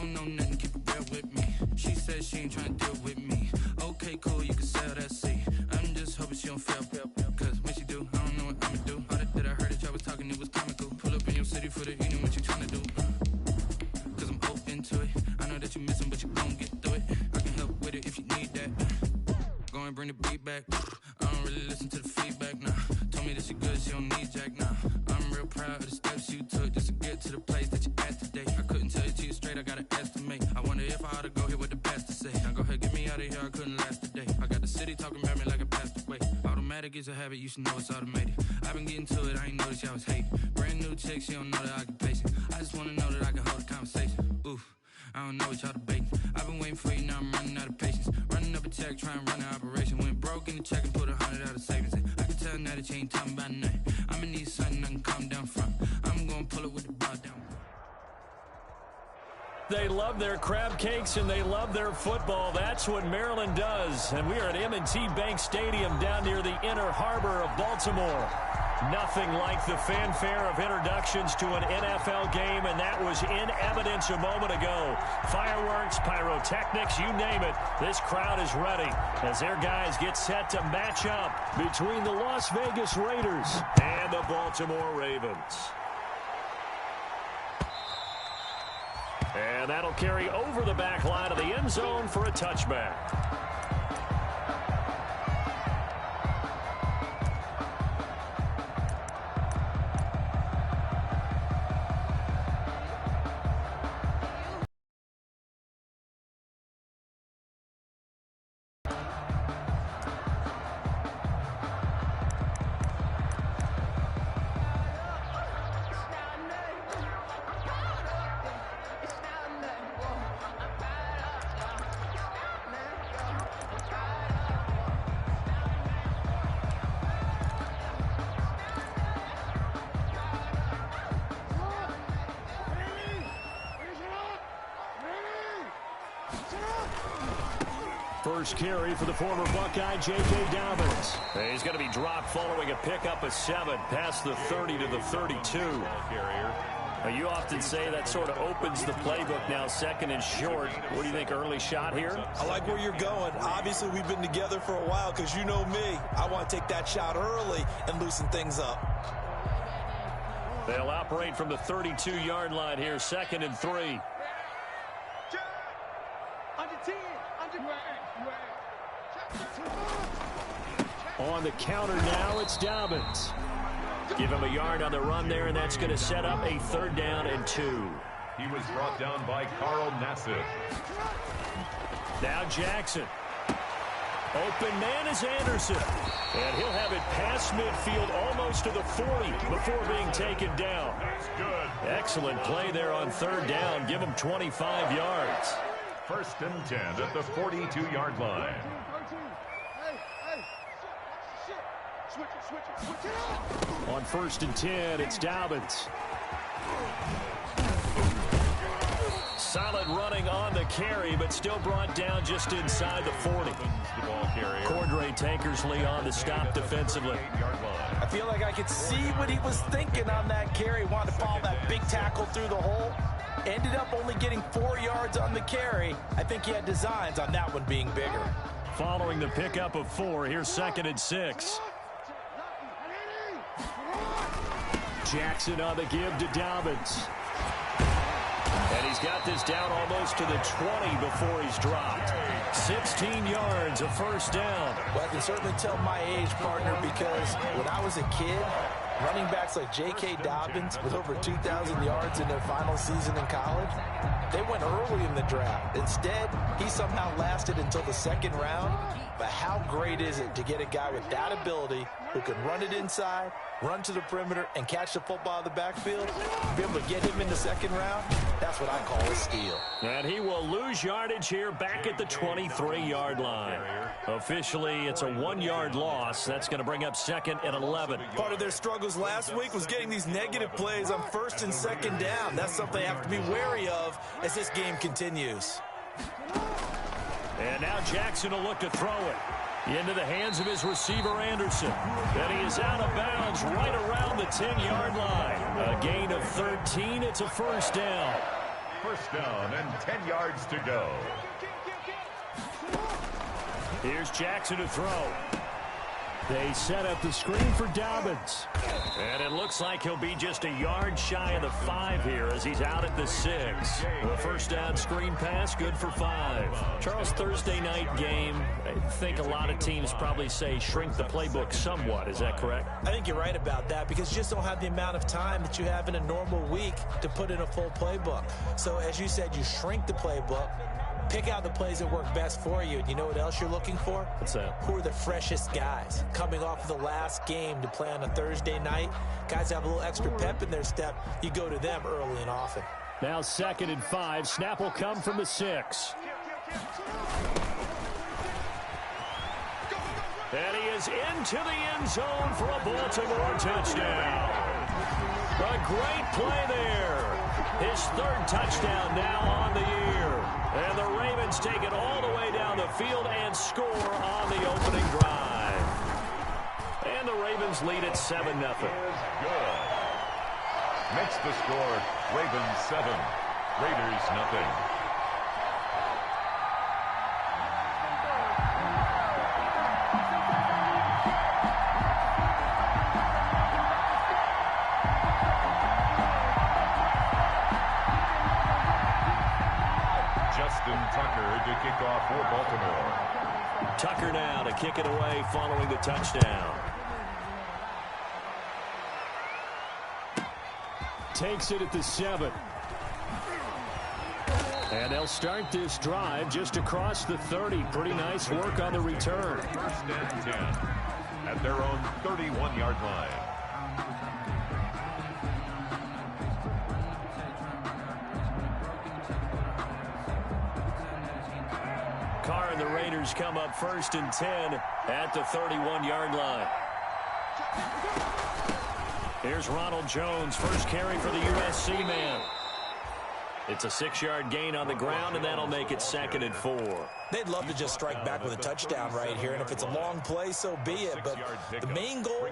don't know nothing, keep it real with me. She said she ain't trying to deal with me. Okay, cool, you can sell that seat. I'm just hoping she don't fail. Cause when she do, I don't know what I'ma do. All that I heard that y'all was talking, it was comical. Pull up in your city for the evening, what you trying to do? Cause I'm open to it. I know that you missing, but you gon' get through it. I can help with it if you need that. Go and bring the beat back. I don't really listen to the feedback, nah. Told me that she good, she don't need Jack, nah. I'm real proud of the steps you took just to get to the place that you at today. I couldn't tell you to you straight, I gotta estimate. I wonder if I ought to go here with the best to say. Now go ahead, get me out of here, I couldn't last today. I got the city talking about me like a passed away. Automatic is a habit, you should know it's automated. I've been getting to it, I ain't noticed y'all was hating. Brand new chick, she don't know the occupation. I just wanna know that I can hold a conversation. Oof. I don't know what y'all debating. I've been waiting for you, now I'm running out of patience. Running up a check, trying to run an operation. Went broke in the check and put 100 out of savings. I can tell now that you ain't talking about nothing. I'ma need something I can calm down from. I'm gonna pull it with the bar down. They love their crab cakes and they love their football. That's what Maryland does. And we are at M&T Bank Stadium down near the Inner Harbor of Baltimore. Nothing like the fanfare of introductions to an NFL game, and that was in evidence a moment ago. Fireworks, pyrotechnics, you name it. This crowd is ready as their guys get set to match up between the Las Vegas Raiders and the Baltimore Ravens. And that'll carry over the back line of the end zone for a touchback. First carry for the former Buckeye, J.K. Dobbins. He's going to be dropped following a pickup of 7 past the 30 to the 32. Now, you often say that sort of opens the playbook now, second and short. What do you think, early shot here? I like where you're going. Obviously, we've been together for a while because you know me. I want to take that shot early and loosen things up. They'll operate from the 32-yard line here, second and 3. On the counter now, it's Dobbins. Give him a yard on the run there, and that's going to set up a 3rd down and 2. He was brought down by Carl Nassif. Now Jackson. Open man is Anderson. And he'll have it past midfield almost to the 40 before being taken down. That's good. Excellent play there on 3rd down. Give him 25 yards. 1st and 10 at the 42-yard line. On 1st and 10, it's Dobbins. Solid running on the carry, but still brought down just inside the 40. Cordray Tankersley on the stop defensively. I feel like I could see what he was thinking on that carry. Wanted to follow that big tackle through the hole. Ended up only getting 4 yards on the carry. I think he had designs on that one being bigger. Following the pickup of 4, here's 2nd and 6. Jackson on the give to Dobbins. And he's got this down almost to the 20 before he's dropped. 16 yards, a 1st down. Well, I can certainly tell my age, partner, because when I was a kid, running backs like J.K. Dobbins with over 2,000 yards in their final season in college, they went early in the draft. Instead, he somehow lasted until the 2nd round. But how great is it to get a guy with that ability who can run it inside, run to the perimeter, and catch the football in the backfield? Be able to get him in the 2nd round, that's what I call a steal. And he will lose yardage here back at the 23-yard line. Officially, it's a 1-yard loss. That's going to bring up 2nd and 11. Part of their struggles last week was getting these negative plays on 1st and 2nd down. That's something they have to be wary of as this game continues. And now Jackson will look to throw it into the hands of his receiver, Anderson. And he is out of bounds right around the 10-yard line. A gain of 13. It's a 1st down. first down and 10 yards to go. Here's Jackson to throw. They set up the screen for Dobbins. And it looks like he'll be just a yard shy of the 5 here as he's out at the 6. The first down screen pass, good for 5. Charles, Thursday night game, I think a lot of teams probably say shrink the playbook somewhat. Is that correct? I think you're right about that because you just don't have the amount of time that you have in a normal week to put in a full playbook. So as you said, you shrink the playbook. Pick out the plays that work best for you. And you know what else you're looking for? What's that? Who are the freshest guys? Coming off of the last game to play on a Thursday night, guys have a little extra pep in their step. You go to them early and often. Now 2nd and 5. Snap will come from the 6. And he is into the end zone for a Baltimore touchdown. A great play there. His 3rd touchdown now on the year. And the Ravens take it all the way down the field and score on the opening drive. And the Ravens lead at 7-0. Good. Makes the score Ravens 7, Raiders nothing. Tucker to kick off for Baltimore. Tucker now to kick it away following the touchdown. Takes it at the 7. And they'll start this drive just across the 30. Pretty nice work on the return. First and 10 at their own 31-yard line. Carr and the Raiders come up 1st and 10 at the 31-yard line. Here's Ronald Jones, first carry for the USC man. It's a 6-yard gain on the ground, and that'll make it 2nd and 4. They'd love to just strike back with a touchdown right here, and if it's a long play, so be it. But the main goal,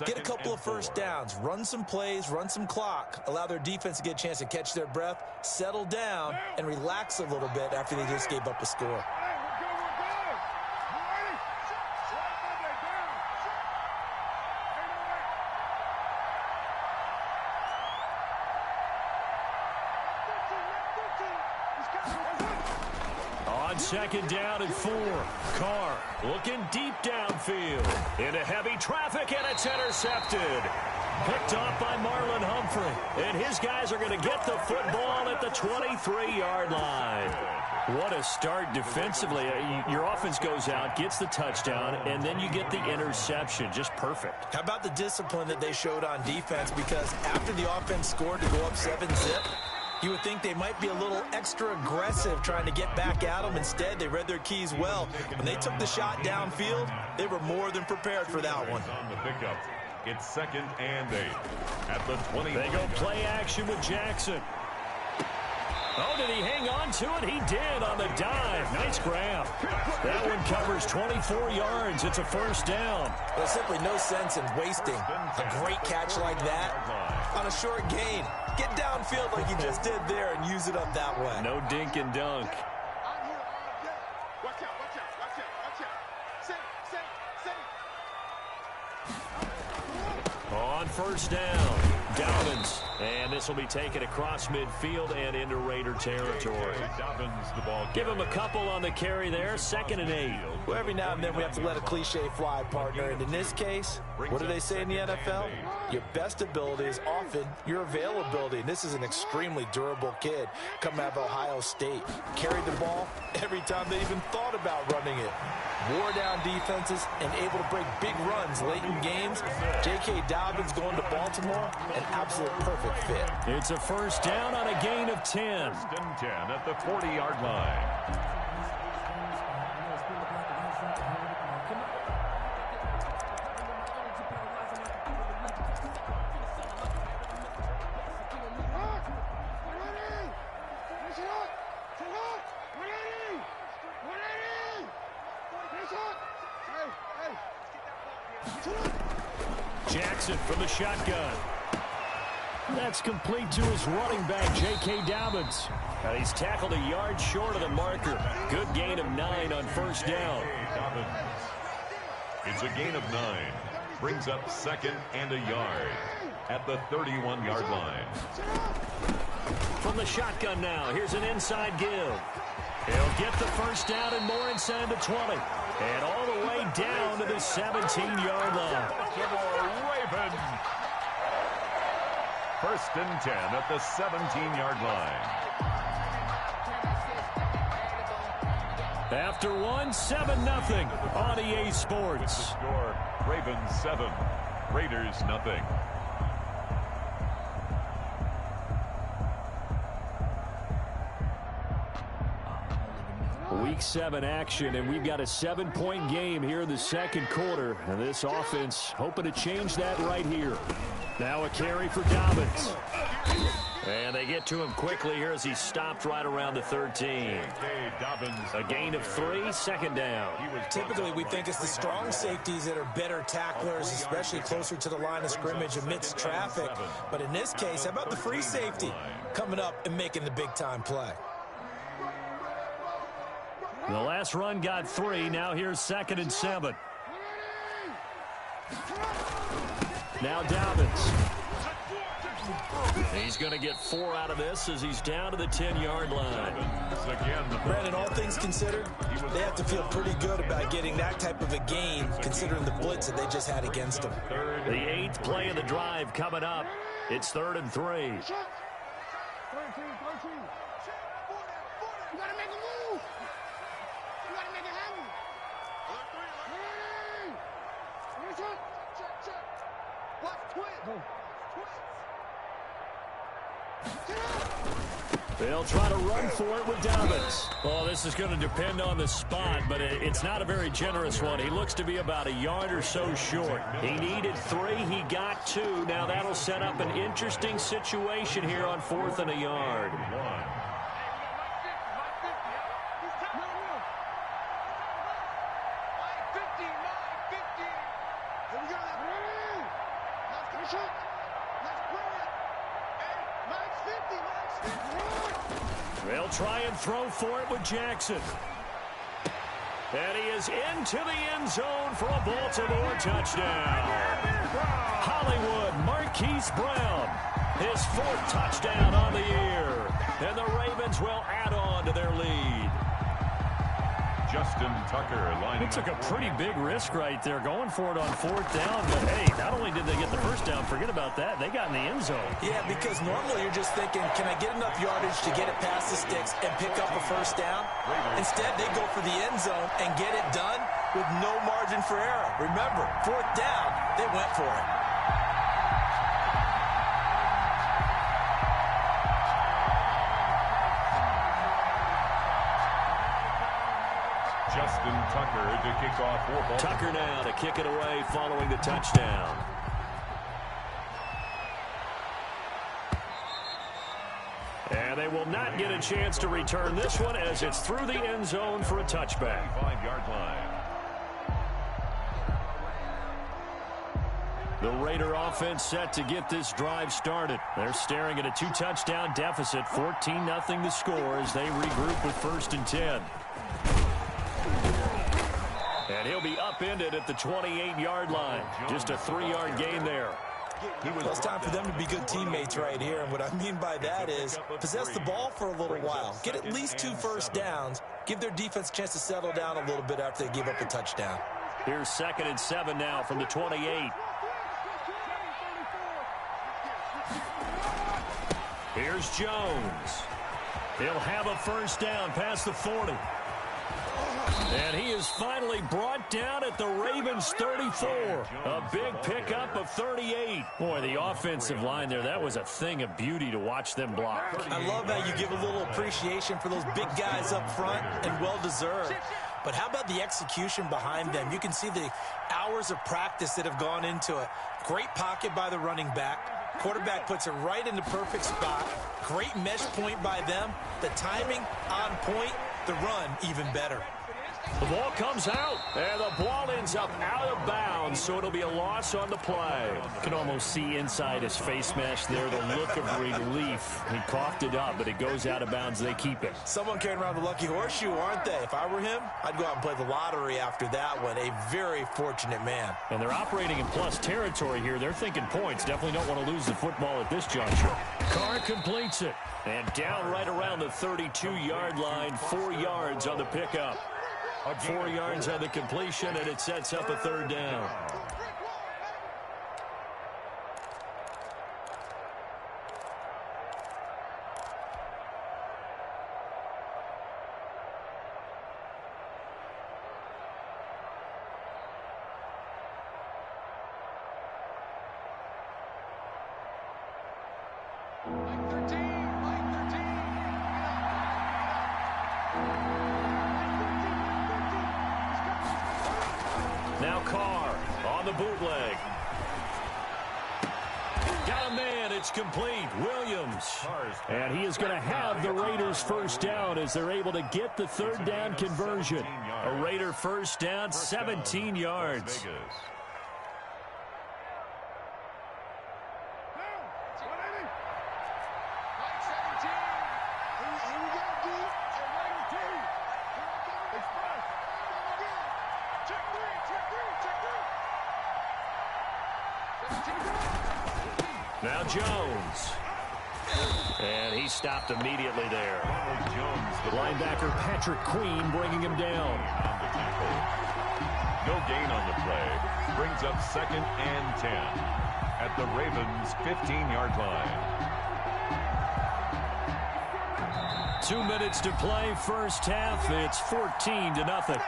get a couple of first downs, run some plays, run some clock, allow their defense to get a chance to catch their breath, settle down, and relax a little bit after they just gave up a score. On 2nd down and 4, Carr looking deep downfield into heavy traffic, and it's intercepted. Picked off by Marlon Humphrey, and his guys are going to get the football at the 23-yard line. What a start defensively. Your offense goes out, gets the touchdown, and then you get the interception. Just perfect. How about the discipline that they showed on defense? Because after the offense scored to go up 7-zip, you would think they might be a little extra aggressive trying to get back at them. Instead, they read their keys well. When they took the shot downfield, they were more than prepared for that one. On the pickup. It's 2nd and 8 at the 20. They go play action with Jackson. Oh, did he hang on to it? He did on the dive. Nice grab. That one covers 24 yards. It's a 1st down. There's simply no sense in wasting a great catch like that on a short gain. Get downfield like you just did there and use it up that way. No dink and dunk. On 1st down, Dobbins. And this will be taken across midfield and into Raider territory. Give him a couple on the carry there. 2nd and 8. Well, every now and then we have to let a cliche fly, partner. And in this case, what do they say in the NFL? Your best ability is often your availability. And this is an extremely durable kid coming out of Ohio State. Carried the ball every time they even thought about running it. Wore down defenses and able to break big runs late in games. J.K. Dobbins going to Baltimore, an absolute perfect fit. It's a 1st down on a gain of 10. 1st and 10 at the 40-yard line. Jackson from the shotgun. That's complete to his running back, J.K. Dobbins. And he's tackled a yard short of the marker. Good gain of 9 on first down. It's a gain of 9. Brings up 2nd and a yard at the 31-yard line. From the shotgun now, here's an inside give. He'll get the first down and more inside the 20. And all the way down to the 17-yard line. Ravens. 1st and 10 at the 17-yard line. After 7-0 on EA Sports. The score, Ravens 7, Raiders nothing. Week 7 action, and we've got a 7-point game here in the second quarter. And this offense hoping to change that right here. Now a carry for Dobbins. And they get to him quickly here as he stopped right around the 13. A gain of 3, 2nd down. Typically, we think it's the strong safeties that are better tacklers, especially closer to the line of scrimmage amidst traffic. But in this case, how about the free safety coming up and making the big-time play? The last run got 3. Now here's 2nd and 7. Now Dobbins. He's going to get 4 out of this as he's down to the 10-yard line. Brandon, all things considered, they have to feel pretty good about getting that type of a gain, considering the blitz that they just had against them. The 8th play of the drive coming up. It's 3rd and 3. They'll try to run for it with Dobbins. Well, this is going to depend on the spot, but it's not a very generous one. He looks to be about a yard or so short. He needed 3. He got 2. Now that'll set up an interesting situation here on 4th and a yard. They'll try and throw for it with Jackson. And he is into the end zone for a Baltimore touchdown. Hollywood Marquise Brown, his 4th touchdown on the year. And the Ravens will add on to their lead. Justin Tucker lining It took a pretty big risk right there going for it on 4th down. But, hey, not only did they get the first down, forget about that, they got in the end zone. Yeah, because normally you're just thinking, can I get enough yardage to get it past the sticks and pick up a first down? Instead, they go for the end zone and get it done with no margin for error. Remember, 4th down, they went for it. Justin Tucker to kick off for Baltimore. Tucker now to kick it away following the touchdown. And they will not get a chance to return this one as it's through the end zone for a touchback. 5-yard line. The Raider offense set to get this drive started. They're staring at a 2-touchdown deficit, 14-0 the score as they regroup with 1st and 10. And he'll be upended at the 28-yard line. Just a 3-yard gain there. Well, it's time for them to be good teammates right here. And what I mean by that is possess the ball for a little while. Get at least 2 first downs. Give their defense a chance to settle down a little bit after they give up a touchdown. Here's 2nd and 7 now from the 28. Here's Jones. He'll have a first down past the 40. And he is finally brought down at the Ravens 34. A big pickup of 38. Boy, the offensive line there, that was a thing of beauty to watch them block. I love how you give a little appreciation for those big guys up front, and well-deserved. But how about the execution behind them? You can see the hours of practice that have gone into it. Great pocket by the running back. Quarterback puts it right in the perfect spot. Great mesh point by them. The timing on point. The run even better. The ball comes out, and the ball ends up out of bounds, so it'll be a loss on the play. You can almost see inside his face mesh there the look of relief. He coughed it up, but it goes out of bounds. They keep it. Someone carrying around the lucky horseshoe, aren't they? If I were him, I'd go out and play the lottery after that one. A very fortunate man. And they're operating in plus territory here. They're thinking points. Definitely don't want to lose the football at this juncture. Carr completes it. And down right around the 32-yard line, 4 yards on the pickup. 4 yards on the completion, and it sets up a third down. Now Carr on the bootleg. Got a man. It's complete. Williams. And he is going to have the Raiders first down as they're able to get the third down conversion. A Raider first down, 17 yards. Now Jones. And he stopped immediately there. Linebacker Patrick Queen bringing him down. No gain on the play. Brings up 2nd and 10 at the Ravens' 15-yard line. 2 minutes to play, first half. It's 14-0.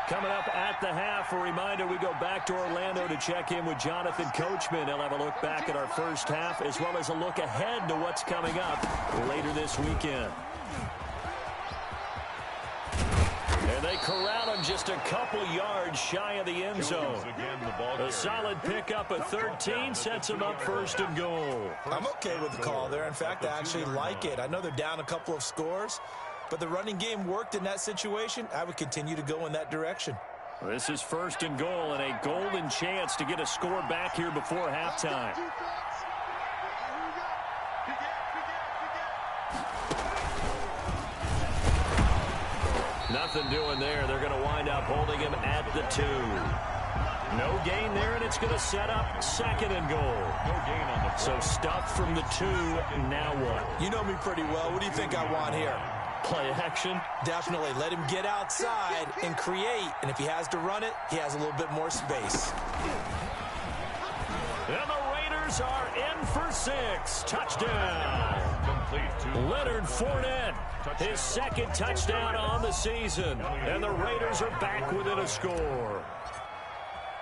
Coming up at the half, a reminder, we go back to Orlando to check in with Jonathan Coachman. He'll have a look back at our first half as well as a look ahead to what's coming up later this weekend. And they corral him just a couple yards shy of the end zone. A solid pickup at 13 sets him up first and goal. I'm okay with the call there. In fact, I actually like it. I know they're down a couple of scores, but the running game worked in that situation. I would continue to go in that direction. This is first and goal and a golden chance to get a score back here before halftime. Nothing doing there. They're going to wind up holding him at the 2. No gain there, and it's going to set up 2nd and goal. No gain on the play. So stuff from the 2. Now what? You know me pretty well. What do you think I want here? Play action? Definitely. Let him get outside and create. And if he has to run it, he has a little bit more space. And the Raiders are in for 6. Touchdown. Leonard Fournette, his 2nd touchdown on the season. And the Raiders are back within a score.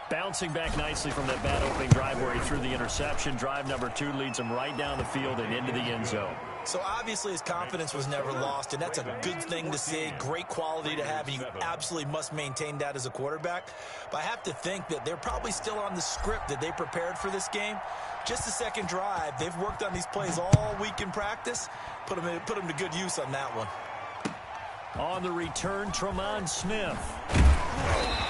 Bouncing back nicely from that bad opening drive where he threw the interception. Drive number 2 leads him right down the field and into the end zone. So obviously his confidence was never lost, and that's a good thing to see, great quality to have, and you absolutely must maintain that as a quarterback. But I have to think that they're probably still on the script that they prepared for this game. Just the 2nd drive, they've worked on these plays all week in practice. Put them to good use on that one. On the return, Tremont Smith.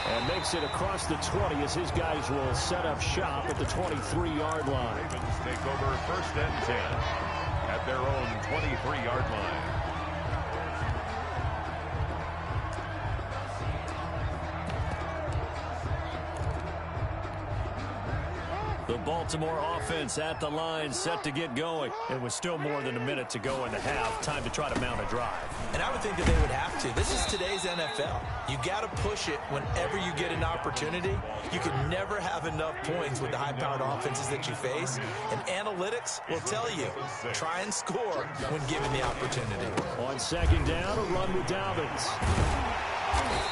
And makes it across the 20 as his guys will set up shop at the 23-yard line. Ravens take over 1st and 10 at their own 23-yard line. The Baltimore offense at the line, set to get going. It was still more than a minute to go in the half. Time to try to mount a drive. And I would think that they would have to. This is today's NFL. You got to push it whenever you get an opportunity. You can never have enough points with the high-powered offenses that you face. And analytics will tell you, try and score when given the opportunity. On 2nd down, a run with Dobbins.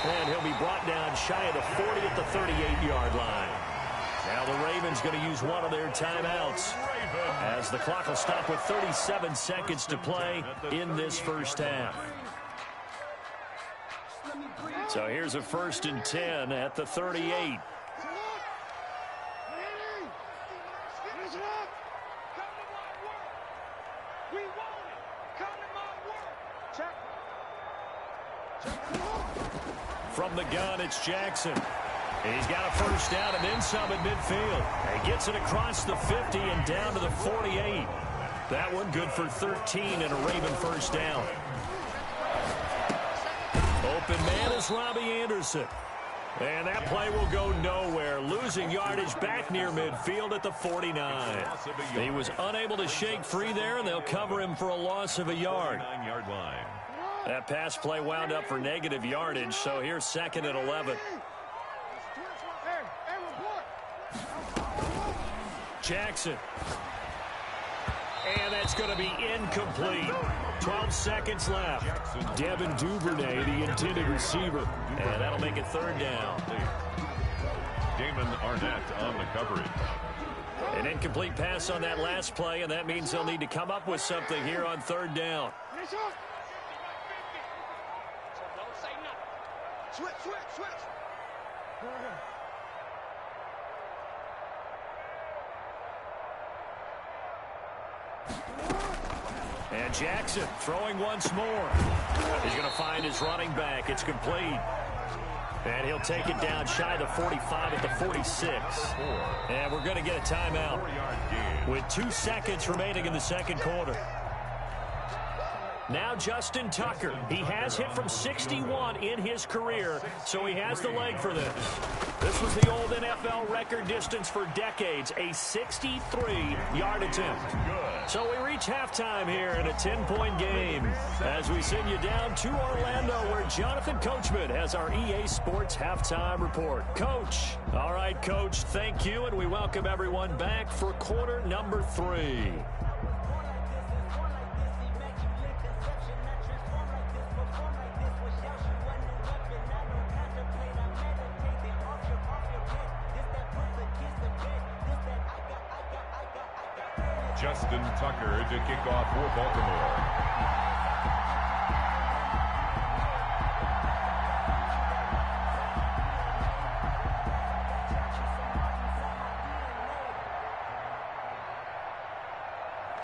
And he'll be brought down shy of the 40 at the 38-yard line. Now the Ravens going to use one of their timeouts as the clock will stop with 37 seconds to play in this first half. So here's a 1st and 10 at the 38. from the gun, it's Jackson. He's got a first down and then some at midfield. He gets it across the 50 and down to the 48. That one good for 13 and a Raven first down. Open man is Robbie Anderson. And that play will go nowhere, losing yardage back near midfield at the 49. He was unable to shake free there, and they'll cover him for a loss of a yard. That pass play wound up for negative yardage, so here's second and 11. Jackson. And that's going to be incomplete. 12 seconds left. Devin Duvernay, the intended receiver. And that'll make it third down. Damon Arnett on the coverage. An incomplete pass on that last play, and that means they'll need to come up with something here on third down. Switch. And Jackson throwing once more. He's going to find his running back. It's complete. And he'll take it down shy of the 45 at the 46. And we're going to get a timeout with 2 seconds remaining in the second quarter. Now Justin Tucker. He has hit from 61 in his career, so he has the leg for this. This was the old NFL record distance for decades, a 63-yard attempt. So we reach halftime here in a 10-point game as we send you down to Orlando, where Jonathan Coachman has our EA Sports halftime report. Coach. All right, Coach, thank you, and we welcome everyone back for quarter number 3. Justin Tucker to kick off for Baltimore.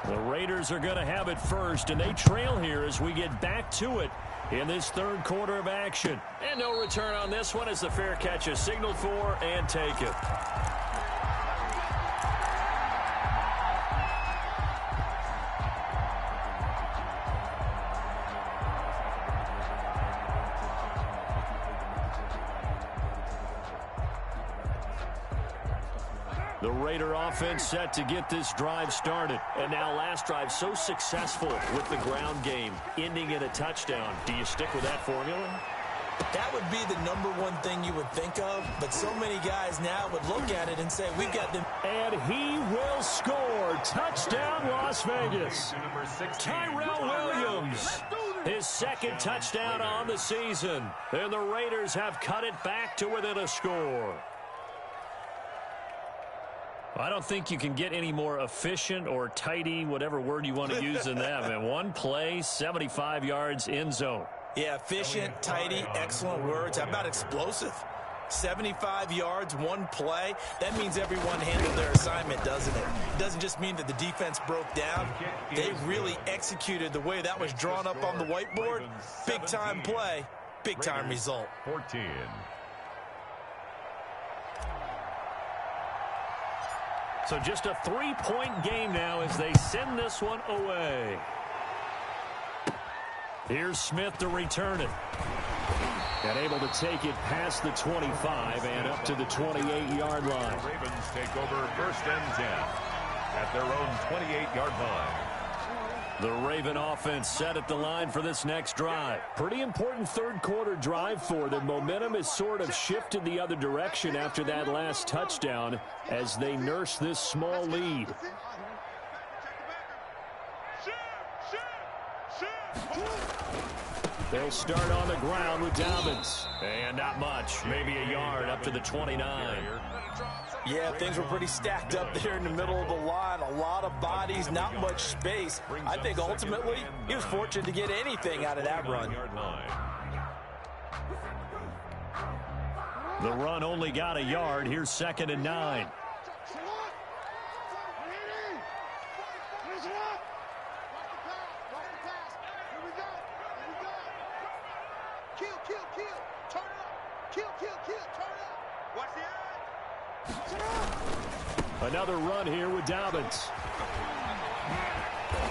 The Raiders are going to have it first, and they trail here as we get back to it in this third quarter of action. And no return on this one as the fair catch is signaled for and taken. The Raider offense set to get this drive started. And now last drive so successful with the ground game, ending in a touchdown. Do you stick with that formula? That would be the number one thing you would think of, but so many guys now would look at it and say, we've got them. And he will score. Touchdown, Las Vegas. Tyrell Williams, his second touchdown on the season. And the Raiders have cut it back to within a score. I don't think you can get any more efficient or tidy, whatever word you want to use in that. Man, one play, 75 yards, end zone. Yeah, efficient, tidy, excellent words. How about explosive? 75 yards, one play. That means everyone handled their assignment, doesn't it? It doesn't just mean that the defense broke down. They really executed the way that was drawn up on the whiteboard. Big-time play, big-time result. 14. So just a 3-point game now as they send this one away. Here's Smith to return it. And able to take it past the 25 and up to the 28-yard line. The Ravens take over first and 10 at their own 28-yard line. The Raven offense set at the line for this next drive. Pretty important third quarter drive for them. Momentum has sort of shifted the other direction after that last touchdown as they nurse this small lead. They'll start on the ground with Dobbins. And not much, maybe a yard up to the 29. Yeah, things were pretty stacked up there in the middle of the line. A lot of bodies, not much space. I think ultimately he was fortunate to get anything out of that run. The run only got a yard. Here's second and 9. Another run here with Dobbins.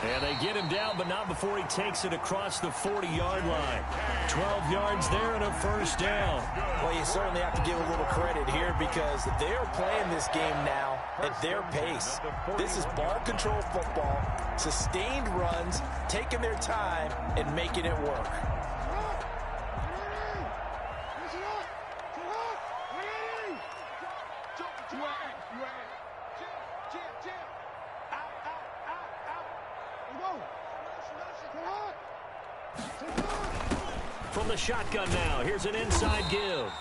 And they get him down, but not before he takes it across the 40-yard line. 12 yards there and a first down. Well, you certainly have to give a little credit here because they're playing this game now at their pace. This is ball control football, sustained runs, taking their time, and making it work. From the shotgun now, here's an inside give.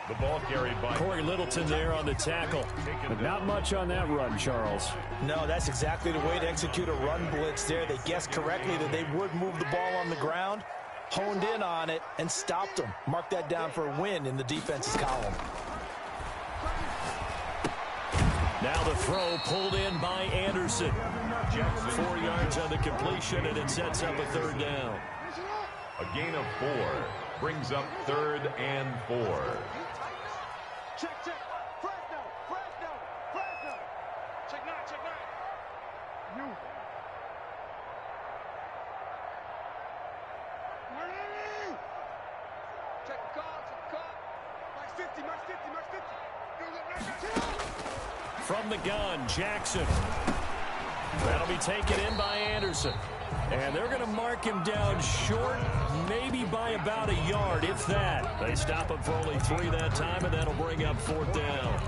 The ball carried by Corey Littleton there on the tackle. But not much on that run, Charles. No, that's exactly the way to execute a run blitz there. They guessed correctly that they would move the ball on the ground, honed in on it, and stopped them. Mark that down for a win in the defense's column. Now the throw pulled in by Anderson. 4 yards on the completion, and it sets up a third down. a gain of 4. Brings up 3rd and 4. Check. Fresno. Check 9. You. Ready? Check the call. Max 50. From the gun, Jackson. That'll be taken in by Anderson. And they're going to mark him down short, maybe by about a yard, if that. They stop him for only 3 that time, and that'll bring up 4th down.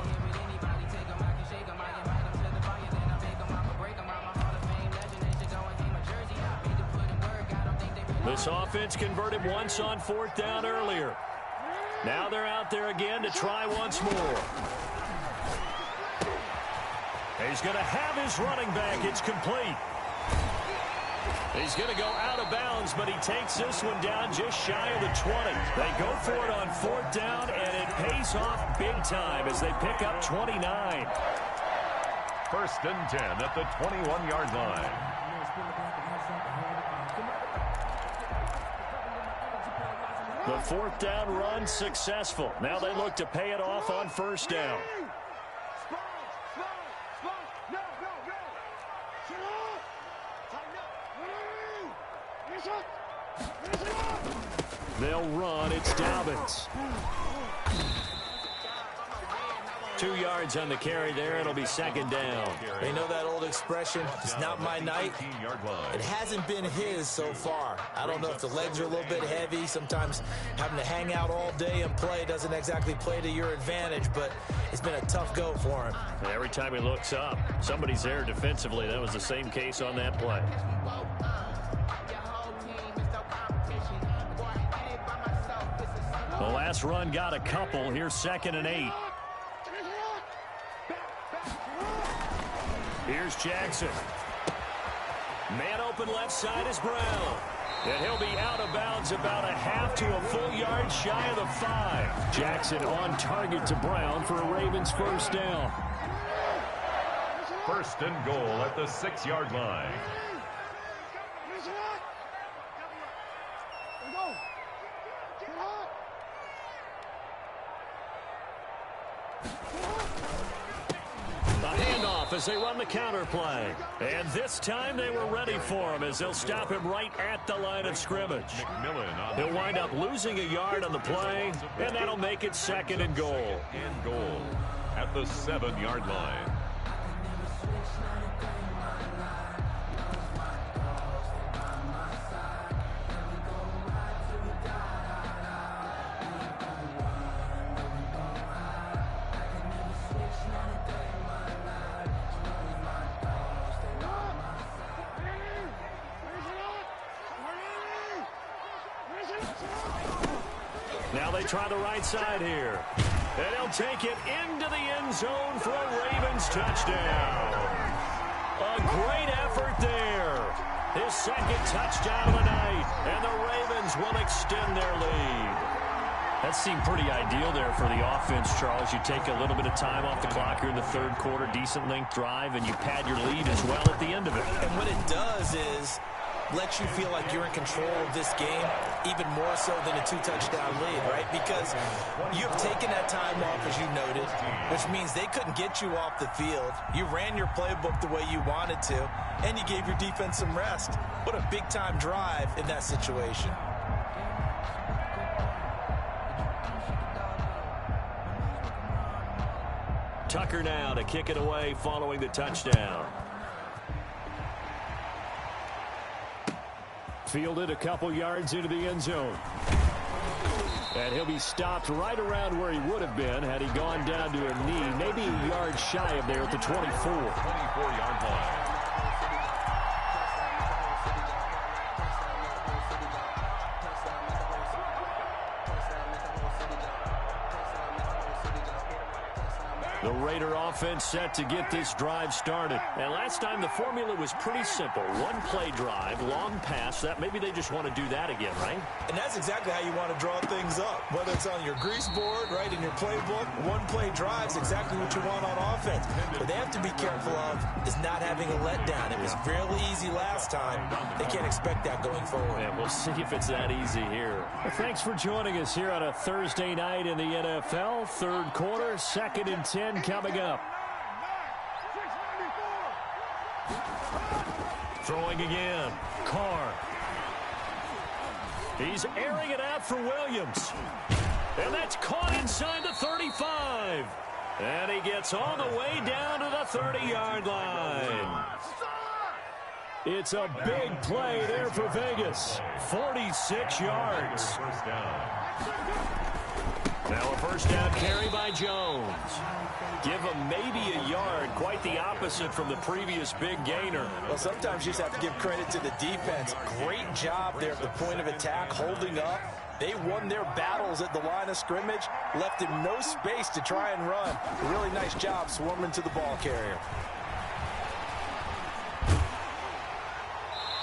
This offense converted once on 4th down earlier. Now they're out there again to try once more. He's going to have his running back. It's complete. He's going to go out of bounds, but he takes this one down just shy of the 20. They go for it on 4th down, and it pays off big time as they pick up 29. 1st and 10 at the 21-yard line. The 4th down run successful. Now they look to pay it off on 1st down. They'll run. It's Dobbins. 2 yards on the carry there. It'll be 2nd down. They know that old expression, it's not my night. It hasn't been his so far. I don't know if the legs are a little bit heavy. Sometimes having to hang out all day and play doesn't exactly play to your advantage, but it's been a tough go for him. Every time he looks up, somebody's there defensively. That was the same case on that play. The last run got a couple. Here's 2nd and 8. Here's Jackson. Man open left side is Brown. And he'll be out of bounds about a half to a full yard shy of the 5. Jackson on target to Brown for a Ravens 1st down. 1st and goal at the 6-yard line. As they run the counter play. And this time they were ready for him as they'll stop him right at the line of scrimmage. He'll wind up losing a yard on the play, and that'll make it 2nd and goal. At the 7-yard line. Now they try the right side here. And he'll take it into the end zone for a Ravens touchdown. A great effort there. His 2nd touchdown of the night. And the Ravens will extend their lead. That seemed pretty ideal there for the offense, Charles. You take a little bit of time off the clock here in the 3rd quarter, decent length drive, and you pad your lead as well at the end of it. And what it does is lets you feel like you're in control of this game, even more so than a 2-touchdown lead, right? Because you have taken that time off, as you noted, which means they couldn't get you off the field. You ran your playbook the way you wanted to, and you gave your defense some rest. What a big-time drive in that situation. Tucker now to kick it away following the touchdown. Fielded a couple yards into the end zone. And he'll be stopped right around where he would have been had he gone down to a knee, maybe a yard shy of there at the 24. 24-yard line. The Raider offense set to get this drive started. And last time the formula was pretty simple. One play drive, long pass. That maybe they just want to do that again, right? And that's exactly how you want to draw things up. Whether it's on your grease board, right, in your playbook, one play drive is exactly what you want on offense. What they have to be careful of is not having a letdown. It was really easy last time. They can't expect that going forward. And we'll see if it's that easy here. Well, thanks for joining us here on a Thursday night in the NFL. Third quarter, 2nd and 10 coming up. Throwing again. Carr. He's airing it out for Williams. And that's caught inside the 35. And he gets all the way down to the 30-yard line. It's a big play there for Vegas. 46 yards. First down. Now a first down carry by Jones. Give him maybe a yard, quite the opposite from the previous big gainer. Well, sometimes you just have to give credit to the defense. Great job there at the point of attack, holding up. They won their battles at the line of scrimmage, left him no space to try and run. A really nice job swarming to the ball carrier.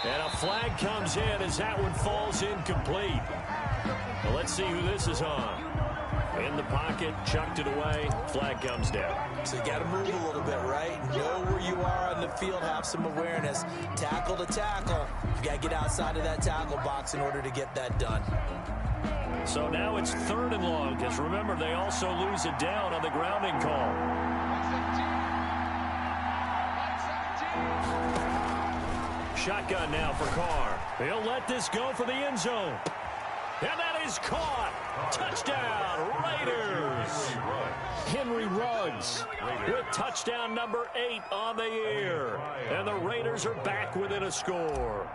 And a flag comes in as that one falls incomplete. Well, let's see who this is on. In the pocket, chucked it away, flag comes down. So you got to move a little bit, right? Know where you are on the field, have some awareness. Tackle to tackle. You got to get outside of that tackle box in order to get that done. So now it's 3rd and long, because remember, they also lose it down on the grounding call. Shotgun now for Carr. He'll let this go for the end zone. And that is caught. Touchdown, Raiders. Henry Ruggs with touchdown number 8 on the year. And the Raiders are back within a score.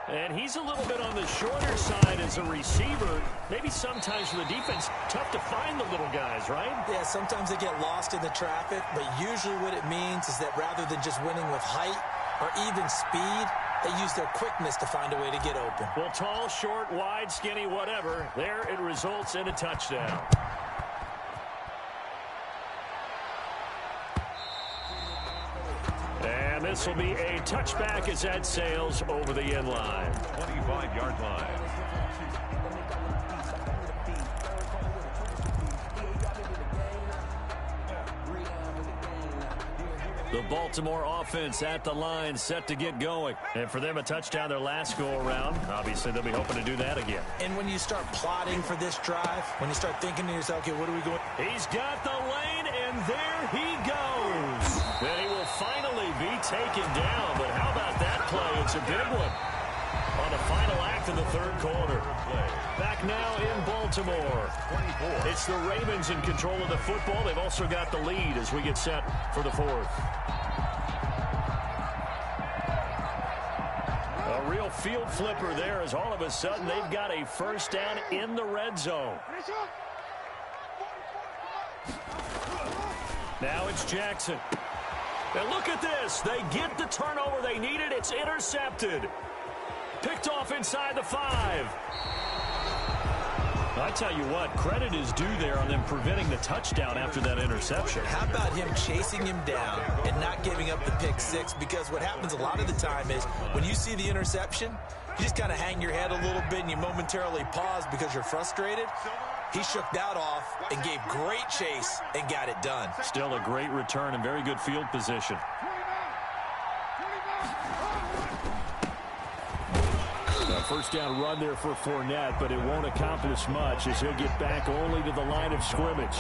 And he's a little bit on the shorter side as a receiver. Maybe sometimes for the defense, tough to find the little guys, right? Yeah, sometimes they get lost in the traffic, but usually what it means is that rather than just winning with height or even speed, they use their quickness to find a way to get open. Well, tall, short, wide, skinny, whatever. There it results in a touchdown. And this will be a touchback as that sails over the end line. 25-yard line. The Baltimore offense at the line, set to get going. And for them, a touchdown their last go-around. Obviously, they'll be hoping to do that again. And when you start plotting for this drive, when you start thinking to yourself, okay, what are we going? He's got the lane, and there he goes. And he will finally be taken down. But how about that play? It's a big one on the final act of the third quarter. Back now in Baltimore. It's the Ravens in control of the football. They've also got the lead as we get set for the fourth. A real field flipper there as all of a sudden they've got a first down in the red zone. Now it's Jackson. And look at this. They get the turnover they needed. It's intercepted. Picked off inside the 5. I tell you what, credit is due there on them preventing the touchdown after that interception. How about him chasing him down and not giving up the pick 6? Because what happens a lot of the time is when you see the interception, you just kind of hang your head a little bit and you momentarily pause because you're frustrated. He shook that off and gave great chase and got it done. Still a great return and very good field position. first down run there for Fournette, but it won't accomplish much as he'll get back only to the line of scrimmage.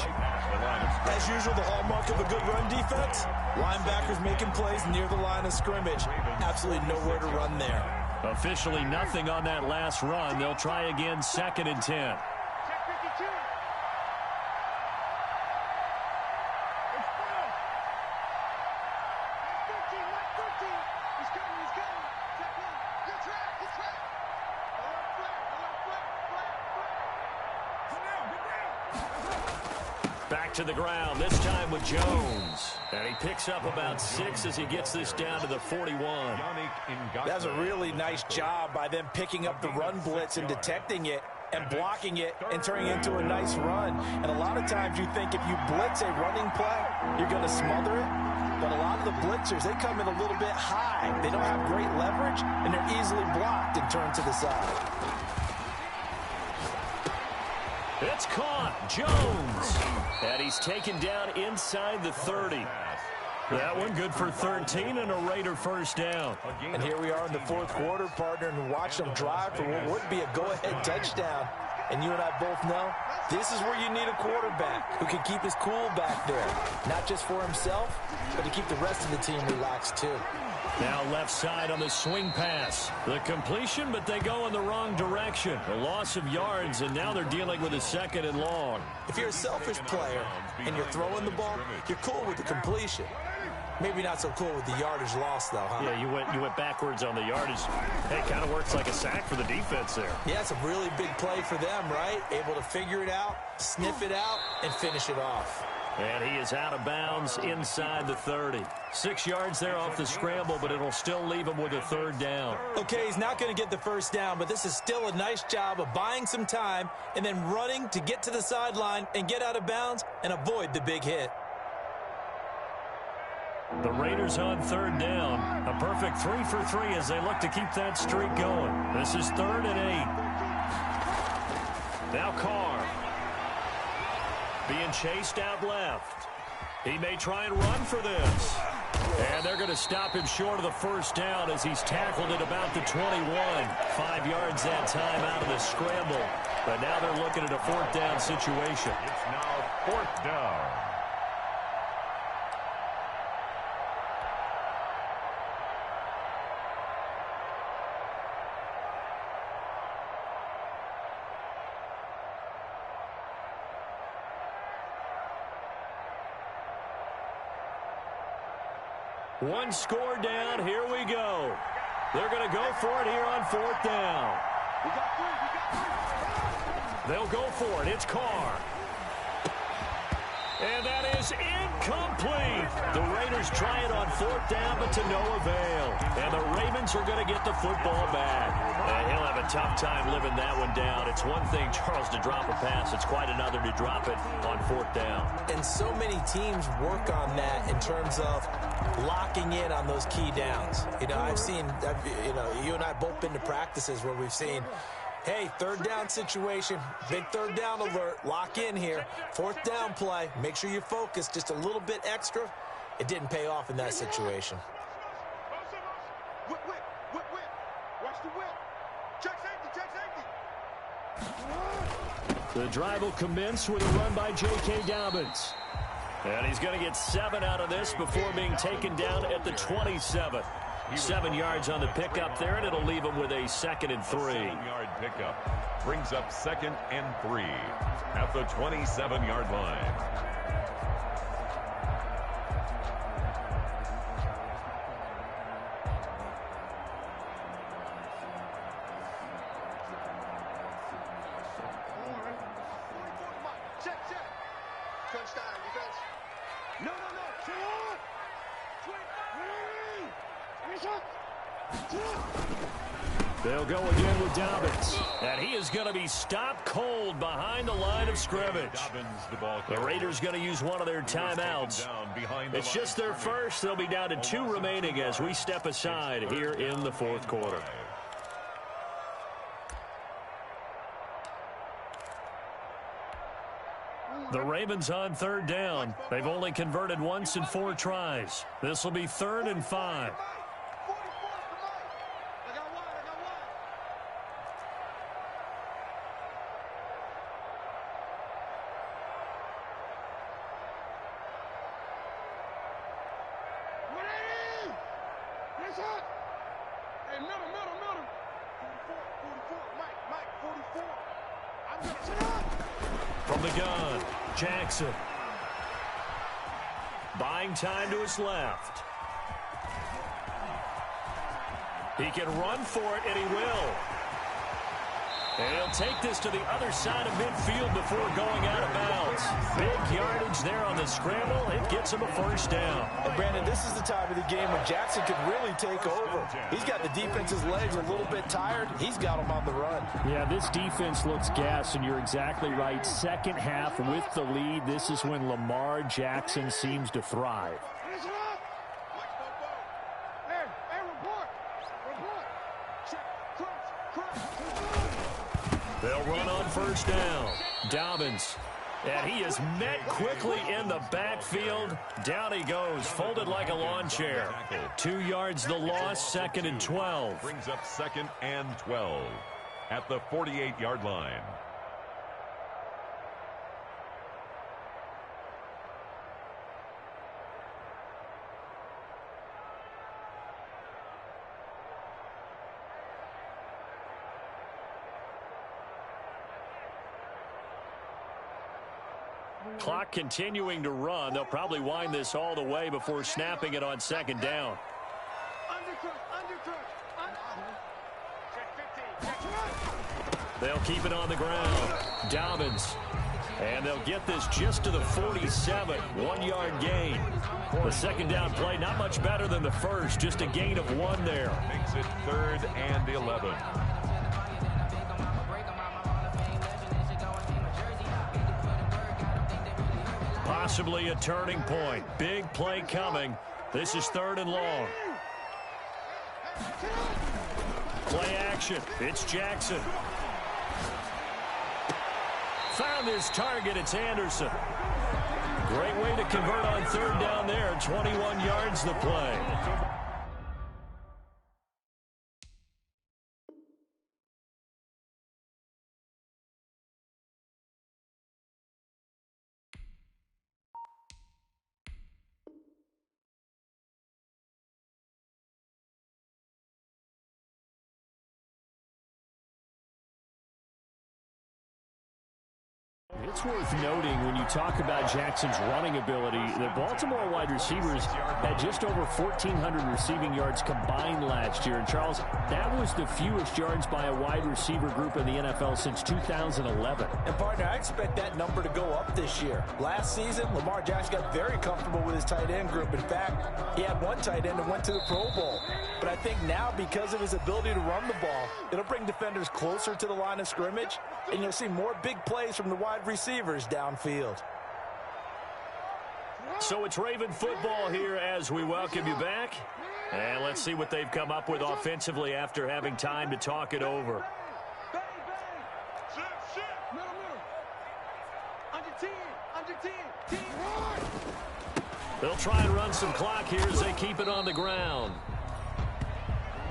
As usual, the hallmark of a good run defense, linebackers making plays near the line of scrimmage. Absolutely nowhere to run there. Officially nothing on that last run. They'll try again 2nd and 10. Check 52. It's 15, left 15. He's coming, he's coming. Check one. Good track, good track. The left flat. Sit down, get down. Back to the ground, this time with Jones. And he picks up about 6 as he gets this down to the 41. That's a really nice job by them picking up the run blitz and detecting it and blocking it and turning it into a nice run. And a lot of times you think if you blitz a running play, you're going to smother it. But a lot of the blitzers, they come in a little bit high. They don't have great leverage, and they're easily blocked and turned to the side. It's caught. Jones. And he's taken down inside the 30. That one good for 13 and a Raider first down. And here we are in the 4th quarter, partner, and watch them drive for what would be a go-ahead touchdown. And you and I both know this is where you need a quarterback who can keep his cool back there. Not just for himself, but to keep the rest of the team relaxed too. Now left side on the swing pass. The completion, but they go in the wrong direction. A loss of yards, and now they're dealing with a 2nd and long. If you're a selfish player and you're throwing the ball, you're cool with the completion. Maybe not so cool with the yardage loss, though, huh? Yeah, you went backwards on the yardage. Hey, kind of works like a sack for the defense there. Yeah, it's a really big play for them, right? Able to figure it out, sniff it out, and finish it off. And he is out of bounds inside the 30. 6 yards there off the scramble, but it'll still leave him with a 3rd down. Okay, he's not going to get the first down, but this is still a nice job of buying some time and then running to get to the sideline and get out of bounds and avoid the big hit. The Raiders on 3rd down. A perfect 3 for 3 as they look to keep that streak going. This is 3rd and 8. Now Carr. Being chased out left. He may try and run for this. And they're going to stop him short of the first down as he's tackled at about the 21. 5 yards that time out of the scramble. But now they're looking at a 4th down situation. It's now 4th down. One score down. Here we go. They're going to go for it here on 4th down. They'll go for it. It's Carr. And that is incomplete. The Raiders try it on 4th down, but to no avail. And the Ravens are going to get the football back. And he'll have a tough time living that one down. It's one thing, Charles, to drop a pass. It's quite another to drop it on 4th down. And so many teams work on that in terms of locking in on those key downs. You know, you and I both been to practices where we've seen, hey, 3rd down situation, big 3rd down alert, lock in here, 4th down play, make sure you focus just a little bit extra. It didn't pay off in that situation. Whip. Watch the whip. Check safety. The drive will commence with a run by J.K. Dobbins. And he's going to get 7 out of this before being taken down at the 27. 7 yards on the pickup there, and it'll leave him with a 2nd and 3. 7-yard pickup brings up 2nd and 3 at the 27-yard line. Check. Touchdown, defense. No. They'll go again with Dobbins. And he is going to be stopped cold behind the line of scrimmage. The Raiders going to use one of their timeouts. It's just their first. They'll be down to 2 remaining as we step aside here in the 4th quarter. The Ravens on 3rd down. They've only converted once in 4 tries. This will be 3rd and 5. Hey, middle. 44, Mike, 44. I'm going to sit up. From the gun, Jackson. Buying time to his left. He can run for it, and he will. And he'll take this to the other side of midfield before going out of bounds. Big yardage there on the scramble. It gets him a first down. And Brandon, this is the time of the game when Jackson can really take over. He's got the defense's legs a little bit tired. He's got them on the run. Yeah, this defense looks gassed, and you're exactly right. Second half with the lead, this is when Lamar Jackson seems to thrive. Hey, report. They'll run on first down. Dobbins. And he is met quickly in the backfield. Down he goes, folded like a lawn chair. 2 yards the loss, 2nd and 12. Brings up 2nd and 12 at the 48-yard line. Clock continuing to run. They'll probably wind this all the way before snapping it on 2nd down. They'll keep it on the ground. Dobbins. And they'll get this just to the 47. 1-yard gain. The 2nd down play, not much better than the first. Just a gain of 1 there. Makes it 3rd and 11. Possibly a turning point. Big play coming. This is 3rd and long. Play action. It's Jackson. Found his target. It's Anderson. Great way to convert on 3rd down there. 21 yards the play. It's worth noting when you talk about Jackson's running ability, the Baltimore wide receivers had just over 1,400 receiving yards combined last year. And, Charles, that was the fewest yards by a wide receiver group in the NFL since 2011. And, partner, I expect that number to go up this year. Last season, Lamar Jackson got very comfortable with his tight end group. In fact, he had one tight end that went to the Pro Bowl. But I think now, because of his ability to run the ball, it'll bring defenders closer to the line of scrimmage, and you'll see more big plays from the wide receivers downfield. So it's Raven football here as we welcome you back. And let's see what they've come up with offensively after having time to talk it over. They'll try and run some clock here as they keep it on the ground.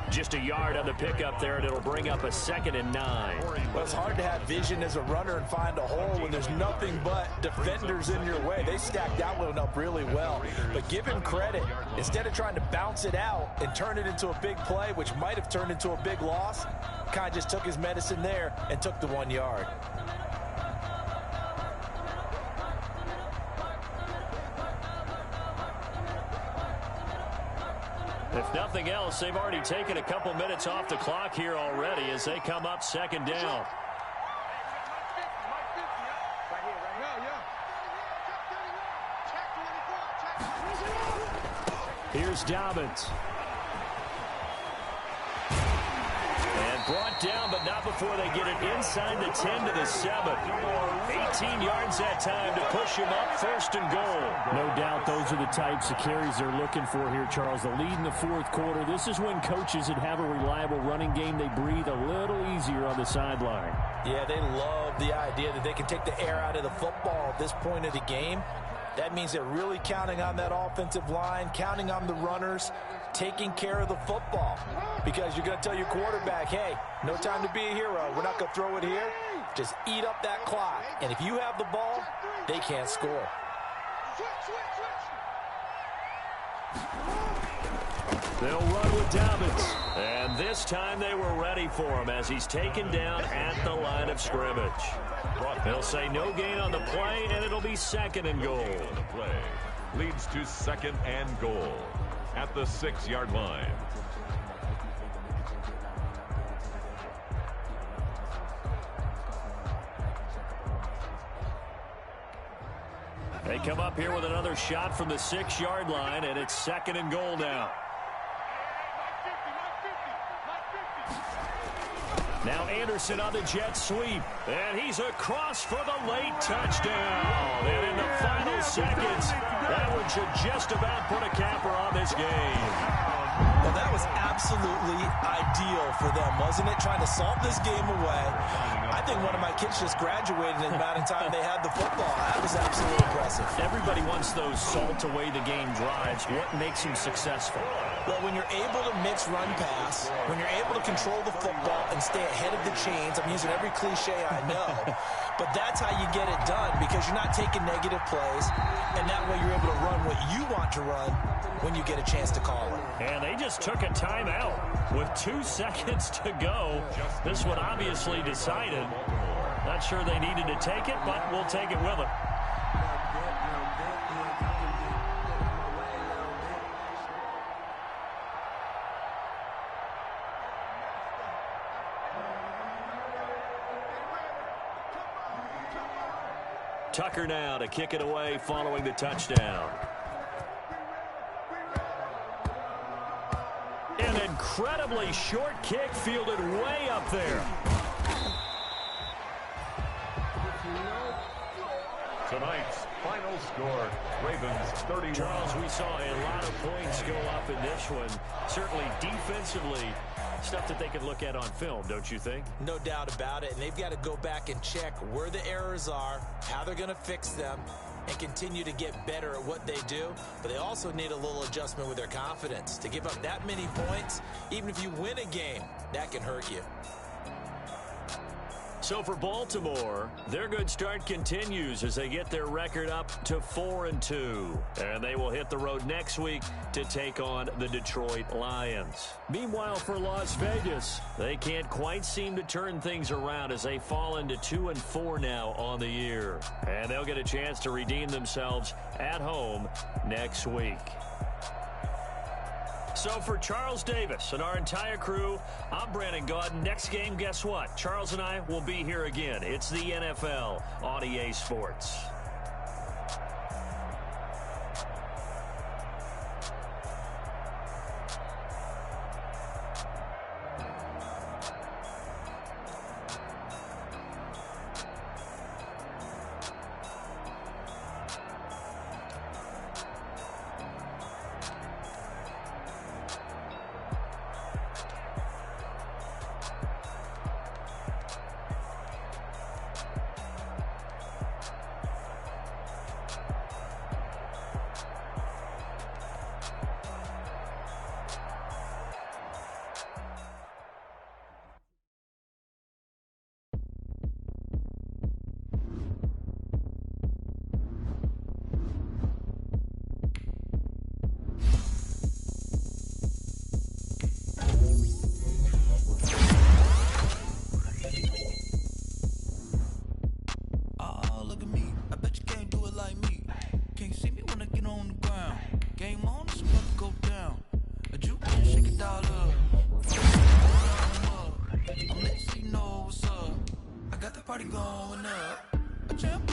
Just a yard on the pickup there, and it'll bring up a 2nd and 9. Well, it's hard to have vision as a runner and find a hole when there's nothing but defenders in your way. They stacked that one up really well. But give him credit. Instead of trying to bounce it out and turn it into a big play, which might have turned into a big loss, kind of just took his medicine there and took the 1 yard. If nothing else, they've already taken a couple minutes off the clock here already as they come up 2nd down. Here's Dobbins. And brought down, but not before they get it inside the 10 to the 7. 18 yards that time to push him up 1st and goal. No doubt those are the types of carries they're looking for here, Charles. The lead in the 4th quarter. This is when coaches that have a reliable running game, they breathe a little easier on the sideline. Yeah, they love the idea that they can take the air out of the football at this point of the game. That means they're really counting on that offensive line, counting on the runners, taking care of the football. Because you're going to tell your quarterback, hey, no time to be a hero. We're not going to throw it here. Just eat up that clock. And if you have the ball, they can't score. They'll run with Dobbins. And this time they were ready for him as he's taken down at the line of scrimmage. They'll say no gain on the play, and it'll be 2nd and goal. The play leads to 2nd and goal at the 6-yard line. They come up here with another shot from the 6-yard line, and it's 2nd and goal now. Now Anderson on the jet sweep, and he's across for the late touchdown. And in the final seconds, that one should just about put a capper on this game. Well, that was absolutely ideal for them, wasn't it? Trying to salt this game away. I think one of my kids just graduated in the amount of time they had the football. That was absolutely impressive. Everybody wants those salt away the game drives. What makes them successful? Well, when you're able to mix run pass, when you're able to control the football and stay ahead of the chains, I'm using every cliche I know, but that's how you get it done because you're not taking negative plays, and that way you're able to run what you want to run when you get a chance to call it. And they just took a timeout with 2 seconds to go. This one obviously decided. Not sure they needed to take it, but we'll take it with them. Tucker now to kick it away following the touchdown. An incredibly short kick fielded way up there. Tonight's final score, Ravens 31. Charles, we saw a lot of points go up in this one. Certainly defensively, stuff that they could look at on film, don't you think? No doubt about it, and they've got to go back and check where the errors are, how they're going to fix them, and continue to get better at what they do. But they also need a little adjustment with their confidence. To give up that many points, even if you win a game, that can hurt you. So for Baltimore, their good start continues as they get their record up to 4-2. And they will hit the road next week to take on the Detroit Lions. Meanwhile, for Las Vegas, they can't quite seem to turn things around as they fall into 2-4 now on the year. And they'll get a chance to redeem themselves at home next week. So for Charles Davis and our entire crew, I'm Brandon Gaudin. Next game, guess what? Charles and I will be here again. It's the NFL on EA Sports. Party going up, a champ.